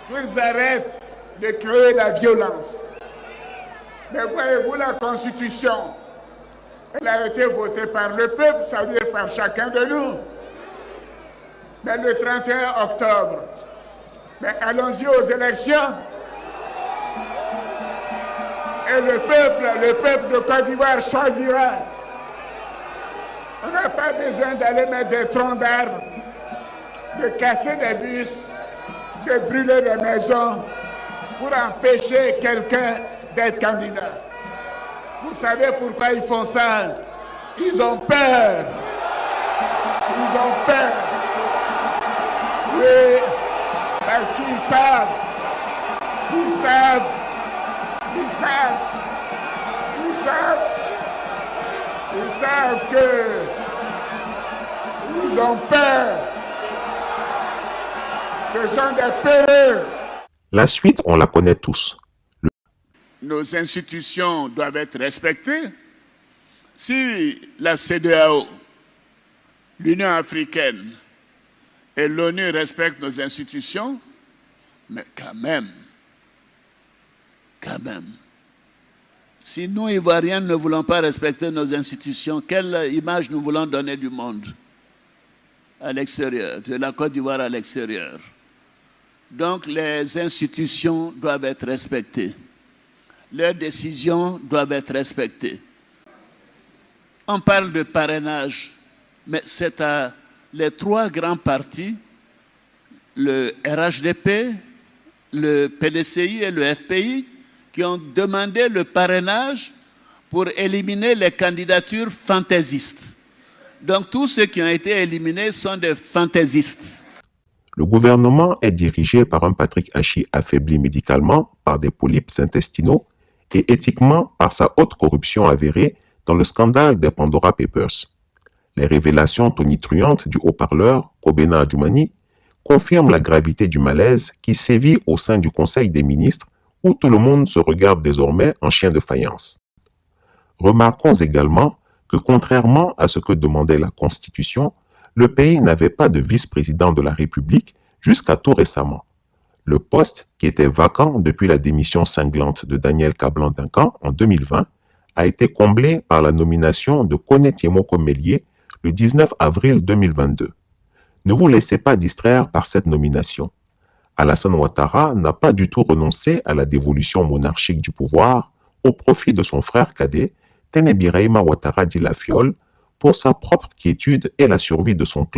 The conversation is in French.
qu'ils arrêtent de créer la violence. Mais voyez-vous, la Constitution, elle a été votée par le peuple, ça veut dire par chacun de nous. Mais le 31 octobre, mais allons-y aux élections. Et le peuple de Côte d'Ivoire choisira. On n'a pas besoin d'aller mettre des troncs d'arbres, de casser des bus, de brûler des maisons pour empêcher quelqu'un d'être candidat. Vous savez pourquoi ils font ça? Ils ont peur. Ils ont peur. Oui, parce qu'ils savent que ils ont peur. Ce sont des peureux. La suite, on la connaît tous. Nos institutions doivent être respectées. Si la CEDEAO, l'Union africaine et l'ONU respectent nos institutions, mais quand même, si nous, Ivoiriens, ne voulons pas respecter nos institutions, quelle image nous voulons donner du monde à l'extérieur, de la Côte d'Ivoire à l'extérieur? Donc, les institutions doivent être respectées. Leurs décisions doivent être respectées. On parle de parrainage, mais c'est à les trois grands partis, le RHDP, le PDCI et le FPI, qui ont demandé le parrainage pour éliminer les candidatures fantaisistes. Donc tous ceux qui ont été éliminés sont des fantaisistes. Le gouvernement est dirigé par un Patrick Achi affaibli médicalement par des polypes intestinaux et éthiquement par sa haute corruption avérée dans le scandale des Pandora Papers. Les révélations tonitruantes du haut-parleur Kobena Adjumani confirment la gravité du malaise qui sévit au sein du Conseil des ministres où tout le monde se regarde désormais en chien de faïence. Remarquons également que contrairement à ce que demandait la Constitution, le pays n'avait pas de vice-président de la République jusqu'à tout récemment. Le poste, qui était vacant depuis la démission cinglante de Daniel Kablan-Duncan en 2020, a été comblé par la nomination de Kone Tiemoko Melie le 19 avril 2022. Ne vous laissez pas distraire par cette nomination. Alassane Ouattara n'a pas du tout renoncé à la dévolution monarchique du pouvoir au profit de son frère cadet, Téné Birahima Ouattara dit la Fiole, pour sa propre quiétude et la survie de son clan.